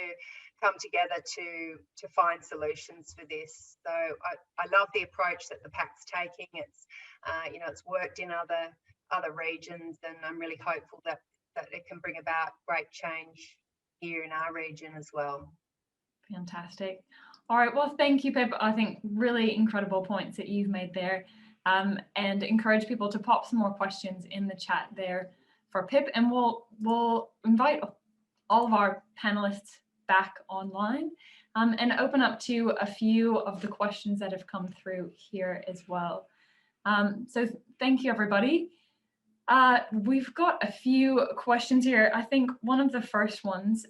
come together to find solutions for this. So I love the approach that the Pact's taking. It's worked in other regions, and I'm really hopeful that it can bring about great change here in our region as well. Fantastic. All right, well, thank you, Pip. I think really incredible points that you've made there, and encourage people to pop some more questions in the chat there for Pip, and we'll invite all of our panelists back online and open up to a few of the questions that have come through here as well. So thank you, everybody. We've got a few questions here. I think one of the first ones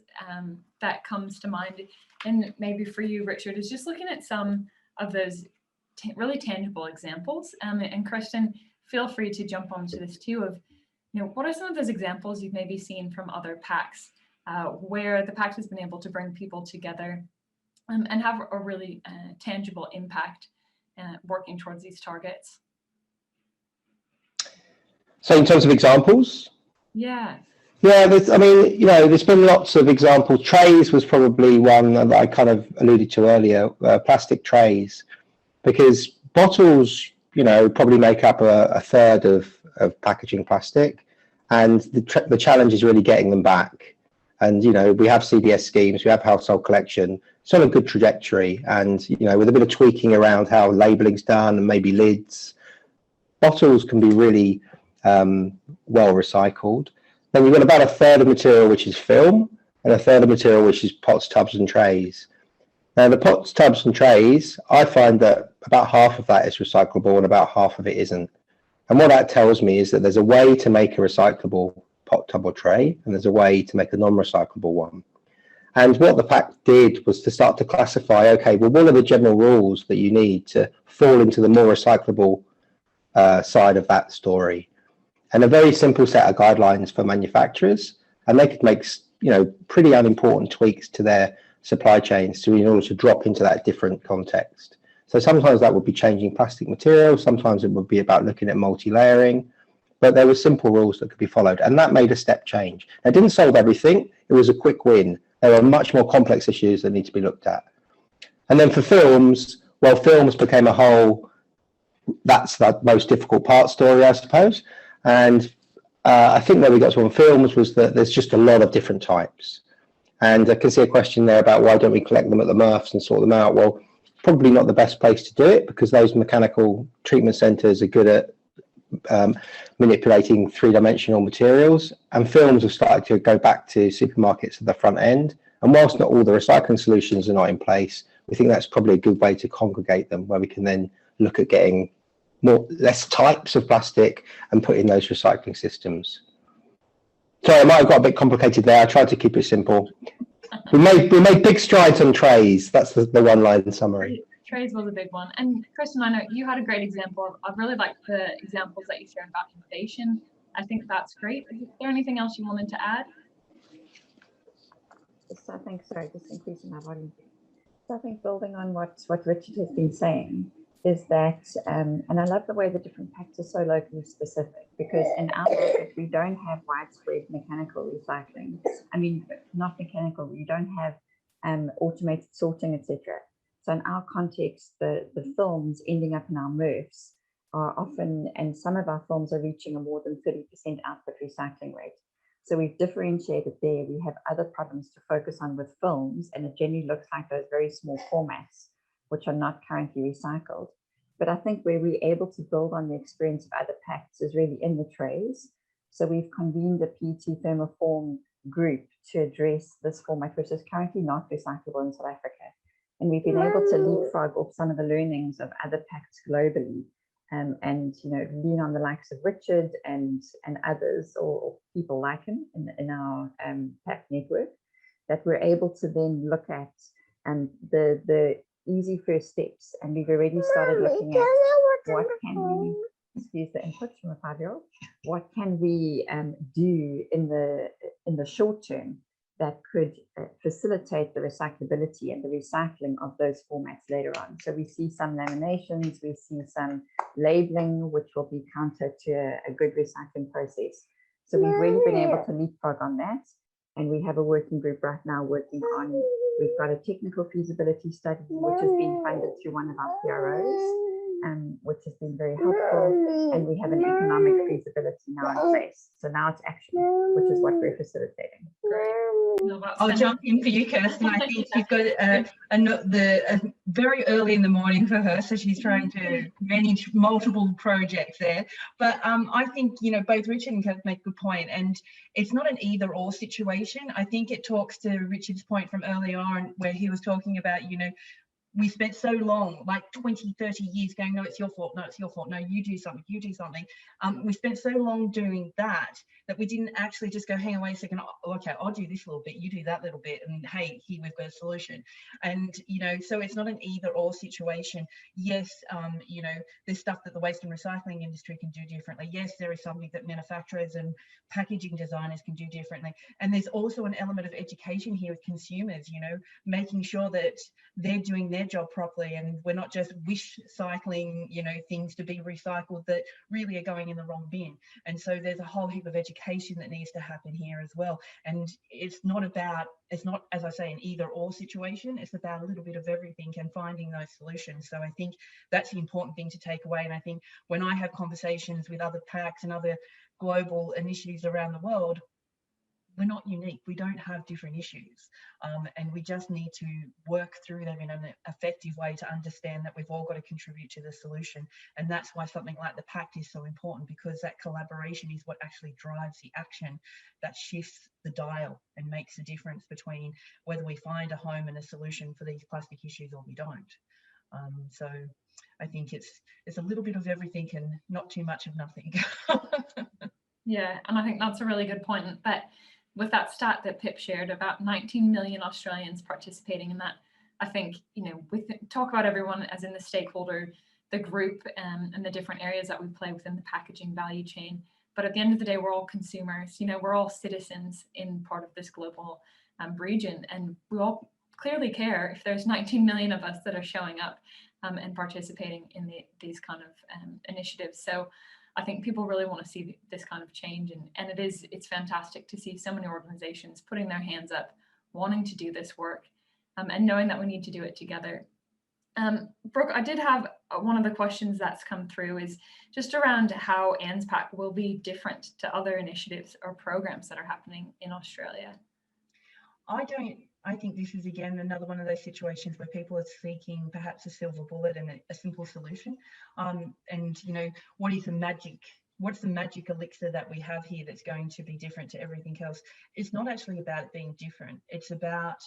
that comes to mind, and maybe for you, Richard, is just looking at some of those really tangible examples. And Kirsten, feel free to jump onto this too, of what are some of those examples you've maybe seen from other pacts where the pact has been able to bring people together and have a really tangible impact working towards these targets? So in terms of examples? Yeah. Yeah, there's been lots of examples. Trays was probably one that I kind of alluded to earlier, plastic trays, because bottles, probably make up a third of packaging plastic, and the challenge is really getting them back. And, we have CBS schemes, we have household collection. It's on a good trajectory, and, with a bit of tweaking around how labelling's done and maybe lids, bottles can be really well recycled. Then you've got about a third of material which is film, and a third of material which is pots, tubs and trays. Now the pots, tubs and trays, I find that about half of that is recyclable and about half of it isn't. And what that tells me is that there's a way to make a recyclable pot, tub or tray, and there's a way to make a non-recyclable one. And what the pact did was to start to classify, okay, well, what are the general rules that you need to fall into the more recyclable side of that story? And a very simple set of guidelines for manufacturers, and they could make, you know, pretty unimportant tweaks to their supply chains in order to drop into that different context. So sometimes that would be changing plastic material, sometimes it would be about looking at multi-layering, but there were simple rules that could be followed, and that made a step change. It didn't solve everything, it was a quick win. There are much more complex issues that need to be looked at. And then for films, well, films became a whole, that's the most difficult part story, I suppose. And I think where we got to on films was that there's just a lot of different types. And I can see a question there about why don't we collect them at the MRFs and sort them out? Well, probably not the best place to do it, because those mechanical treatment centres are good at manipulating three-dimensional materials, and films have started to go back to supermarkets at the front end. And whilst not all the recycling solutions are not in place, we think that's probably a good way to congregate them, where we can then look at getting less types of plastic and put in those recycling systems. Sorry, I might have got a bit complicated there. I tried to keep it simple. We made big strides on trays. That's the one line summary. Trays was a big one. And Kirsten, I know you had a great example. I really liked the examples that you shared about innovation. I think that's great. Is there anything else you wanted to add? So I think, sorry, just increasing my volume. So I think building on what Richard has been saying is that, and I love the way the different pacts are so locally specific, because in our market, we don't have widespread mechanical recycling. I mean, not mechanical, we don't have automated sorting, etc. So in our context, the films ending up in our MRFs are often, and some of our films are reaching a more than 30% output recycling rate. So we've differentiated there. We have other problems to focus on with films, and it generally looks like those very small formats, which are not currently recycled. But I think where we're able to build on the experience of other pacts is really in the trays. So we've convened a PET thermoform group to address this format, which is currently not recyclable in South Africa. And we've been able to leapfrog off some of the learnings of other pacts globally, and you know, lean on the likes of Richard and others, or people like him in our pact network, that we're able to then look at the easy first steps. And we've already started looking at what can we, excuse the input from a 5-year-old, what can we do in the short term that could facilitate the recyclability and the recycling of those formats later on. So we see some laminations, we see some labeling, which will be counter to a good recycling process. So we've really been able to leapfrog on that. And we have a working group right now working on, we've got a technical feasibility study, which has been funded through one of our PROs, which has been very helpful. And we have an economic feasibility now in place. So now it's action, which is what we're facilitating. I'll jump in for you, Kirsten. I think you've got very early in the morning for her, so she's trying to manage multiple projects there. But I think, you know, both Richard and Kirk make a good point, and it's not an either-or situation. I think it talks to Richard's point from early on, where he was talking about, you know, we spent so long, like 20, 30 years going, no, it's your fault, no, it's your fault, no, you do something, you do something. We spent so long doing that we didn't actually just go, hang on, wait a second, okay, I'll do this little bit, you do that little bit, and hey, here we've got a solution. And, you know, so it's not an either or situation. Yes, you know, there's stuff that the waste and recycling industry can do differently. Yes, there is something that manufacturers and packaging designers can do differently. And there's also an element of education here with consumers, you know, making sure that they're doing their job properly, and we're not just wish cycling, you know, things to be recycled that really are going in the wrong bin. And so there's a whole heap of education that needs to happen here as well. And it's not, as I say, an either or situation. It's about a little bit of everything and finding those solutions. So I think that's the important thing to take away. And I think when I have conversations with other pacts and other global initiatives around the world, we're not unique. We don't have different issues, and we just need to work through them in an effective way to understand that we've all got to contribute to the solution. And that's why something like the pact is so important, because that collaboration is what actually drives the action that shifts the dial and makes a difference between whether we find a home and a solution for these plastic issues or we don't. So I think it's a little bit of everything and not too much of nothing. Yeah, and I think that's a really good point. That with that stat that Pip shared, about 19 million Australians participating in that, I think, we talk about everyone as in the stakeholder, the group, and the different areas that we play within the packaging value chain. But at the end of the day, we're all consumers, we're all citizens in part of this global region, and we all clearly care if there's 19 million of us that are showing up and participating in these kind of initiatives. So I think people really want to see this kind of change, and it's fantastic to see so many organizations putting their hands up, wanting to do this work, and knowing that we need to do it together. Brooke, I did have one of the questions that's come through is just around how ANZPAC will be different to other initiatives or programs that are happening in Australia. I think this is again another one of those situations where people are seeking perhaps a silver bullet and a simple solution. And what's the magic elixir that we have here that's going to be different to everything else? It's not actually about it being different. It's about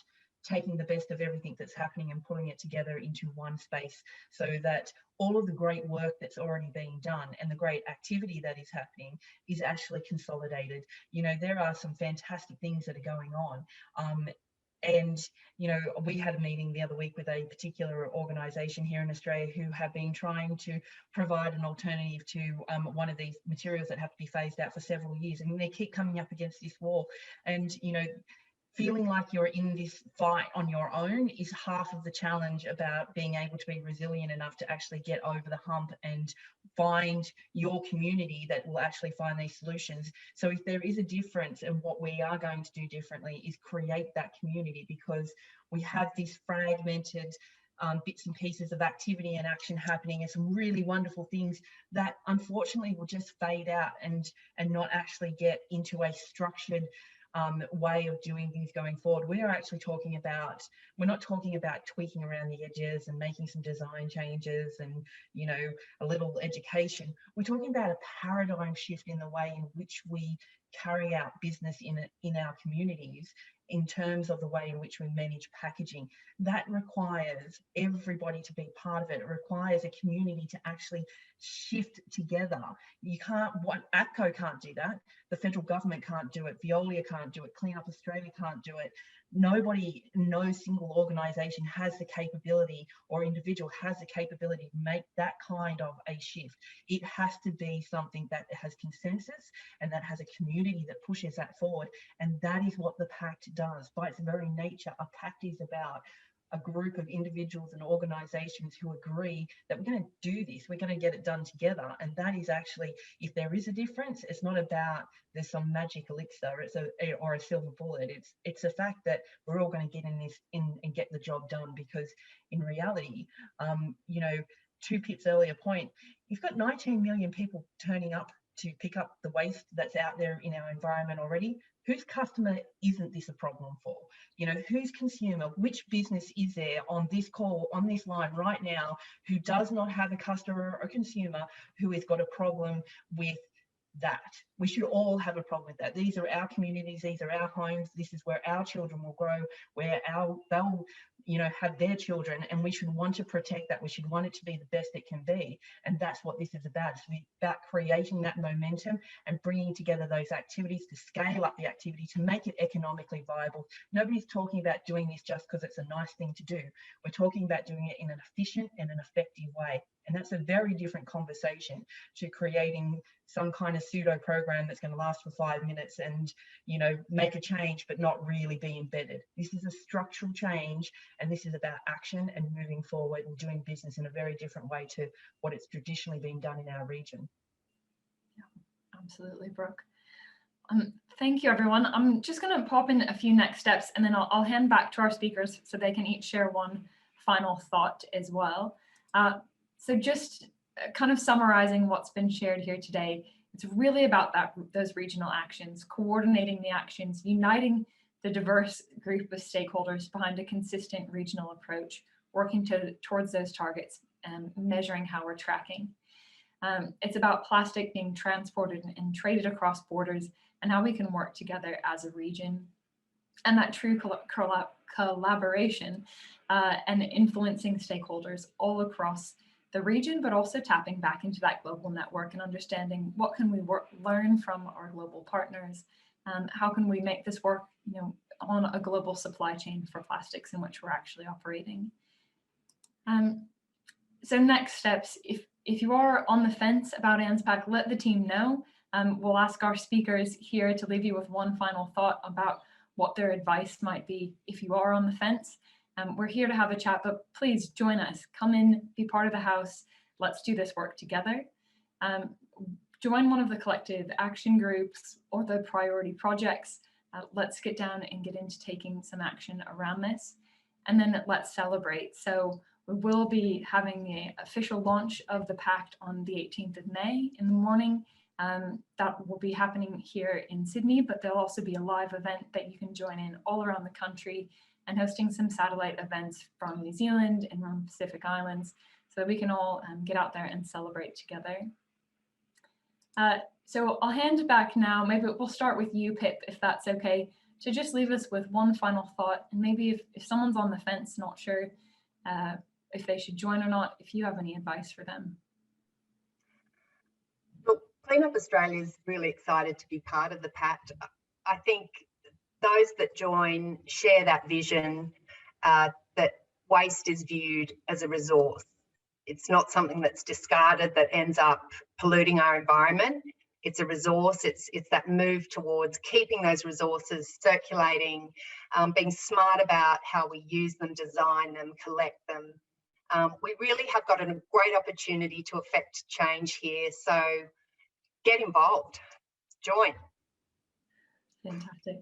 taking the best of everything that's happening and pulling it together into one space, so that all of the great work that's already being done and the great activity that is happening is actually consolidated. There are some fantastic things that are going on. And, we had a meeting the other week with a particular organisation here in Australia who have been trying to provide an alternative to one of these materials that have to be phased out for several years. And they keep coming up against this wall. And, feeling like you're in this fight on your own is half of the challenge about being able to be resilient enough to actually get over the hump and find your community that will actually find these solutions. So if there is a difference, and what we are going to do differently is create that community, because we have this fragmented bits and pieces of activity and action happening, and some really wonderful things that unfortunately will just fade out and not actually get into a structured way of doing things going forward. We're not talking about tweaking around the edges and making some design changes and a little education. We're talking about a paradigm shift in the way in which we carry out business in our communities, in terms of the way in which we manage packaging. That requires everybody to be part of it. It requires a community to actually shift together. APCO can't do that. The federal government can't do it. Veolia can't do it. Clean Up Australia can't do it. No single organisation has the capability, or individual has the capability to make that kind of a shift. It has to be something that has consensus and that has a community that pushes that forward. And that is what the Pact does. By its very nature, a Pact is about a group of individuals and organisations who agree that we're going to do this, we're going to get it done together. And that is actually, if there is a difference, it's not about there's some magic elixir or a silver bullet. It's the fact that we're all going to get in and get the job done, because in reality, to Pip's earlier point, you've got 19 million people turning up to pick up the waste that's out there in our environment already. Whose customer isn't this a problem for? Whose consumer, which business is there on this call, on this line right now, who does not have a customer or a consumer who has got a problem with that? We should all have a problem with that. These are our communities, these are our homes, this is where our children will grow, where they'll have their children, and we should want to protect that. We should want it to be the best it can be, and that's what this is about. It's about creating that momentum and bringing together those activities to scale up the activity, to make it economically viable. Nobody's talking about doing this just because it's a nice thing to do. We're talking about doing it in an efficient and an effective way, and that's a very different conversation to creating some kind of pseudo program that's going to last for 5 minutes and make a change but not really be embedded. This is a structural change, and this is about action and moving forward and doing business in a very different way to what it's traditionally been done in our region. Yeah, absolutely, Brooke. Thank you, everyone. I'm just going to pop in a few next steps, and then I'll hand back to our speakers so they can each share one final thought as well. So just kind of summarizing what's been shared here today, it's really about those regional actions, coordinating the actions, uniting the diverse group of stakeholders behind a consistent regional approach, working towards those targets and measuring how we're tracking. It's about plastic being transported and traded across borders and how we can work together as a region. And that true collaboration and influencing stakeholders all across the region, but also tapping back into that global network and understanding what can we learn from our global partners. How can we make this work, on a global supply chain for plastics in which we're actually operating. So next steps, if you are on the fence about ANZPAC, let the team know. We'll ask our speakers here to leave you with one final thought about what their advice might be if you are on the fence. We're here to have a chat, but please join us. Come in, be part of the house. Let's do this work together. Join one of the collective action groups or the priority projects. Let's get down and get into taking some action around this. And then let's celebrate. So we will be having the official launch of the Pact on the 18th of May in the morning. That will be happening here in Sydney, but there'll also be a live event that you can join in all around the country, and hosting some satellite events from New Zealand and from Pacific Islands so that we can all get out there and celebrate together. So I'll hand it back now. Maybe we'll start with you, Pip, if that's okay, to just leave us with one final thought. And maybe if someone's on the fence, not sure if they should join or not, if you have any advice for them. Look, Clean Up Australia is really excited to be part of the Pact. I think those that join share that vision that waste is viewed as a resource. It's not something that's discarded that ends up polluting our environment. It's a resource. It's that move towards keeping those resources circulating, being smart about how we use them, design them, collect them. We really have got a great opportunity to affect change here. So get involved, join. Fantastic.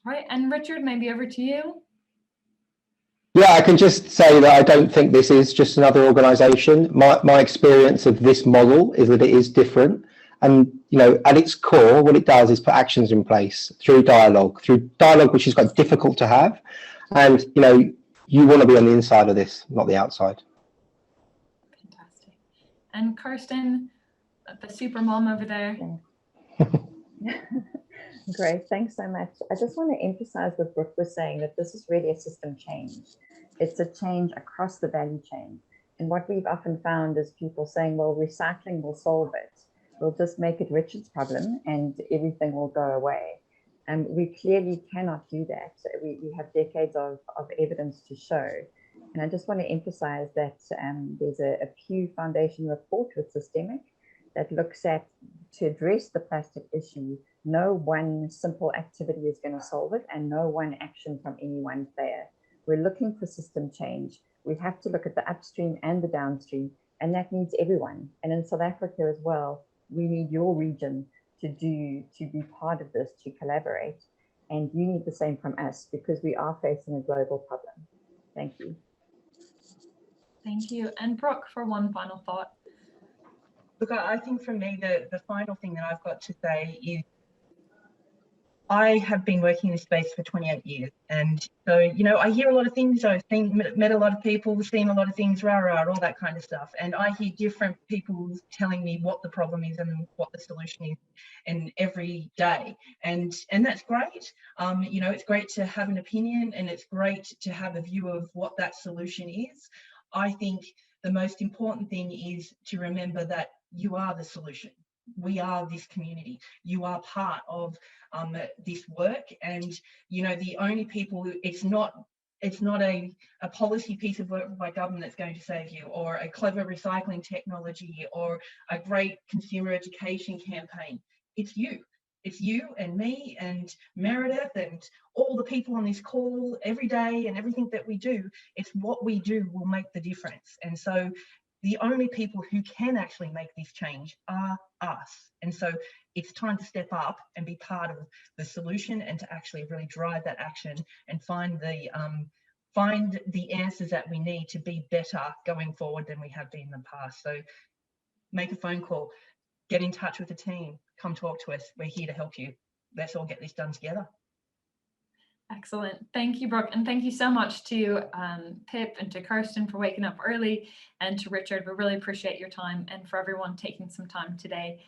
All right, and Richard, maybe over to you. Yeah, I can just say that I don't think this is just another organisation. My experience of this model is that it is different. And, at its core, what it does is put actions in place through dialogue which is quite difficult to have. And, you want to be on the inside of this, not the outside. Fantastic. And Kirsten, the super mom over there. Great, thanks so much. I just want to emphasize what Brooke was saying, that this is really a system change. It's a change across the value chain. And what we've often found is people saying, well, recycling will solve it. We'll just make it Richard's problem and everything will go away. And we clearly cannot do that. We have decades of evidence to show. And I just want to emphasize that there's a Pew Foundation report with Systemic that looks at, to address the plastic issue, no one simple activity is going to solve it, and no one action from any one player. We're looking for system change. We have to look at the upstream and the downstream, and that needs everyone. And in South Africa as well, we need your region to be part of this, to collaborate. And you need the same from us, because we are facing a global problem. Thank you. Thank you. And Brooke, for one final thought. Look, I think for me, the final thing that I've got to say is I have been working in this space for 28 years. And so, I hear a lot of things. I've met a lot of people, seen a lot of things, all that kind of stuff. And I hear different people telling me what the problem is and what the solution is, and every day. And that's great. It's great to have an opinion, and it's great to have a view of what that solution is. I think the most important thing is to remember that you are the solution. We are this community. You are part of this work, and the only people who it's not a policy piece of work by government that's going to save you, or a clever recycling technology, or a great consumer education campaign. It's you and me and Meredith and all the people on this call every day, and everything that we do. It's what we do will make the difference. And so the only people who can actually make this change are us. And so it's time to step up and be part of the solution, and to actually really drive that action and find the answers that we need to be better going forward than we have been in the past. So make a phone call, get in touch with the team, come talk to us. We're here to help you. Let's all get this done together. Excellent. Thank you, Brooke. And thank you so much to Pip and to Kirsten for waking up early, and to Richard. We really appreciate your time, and for everyone taking some time today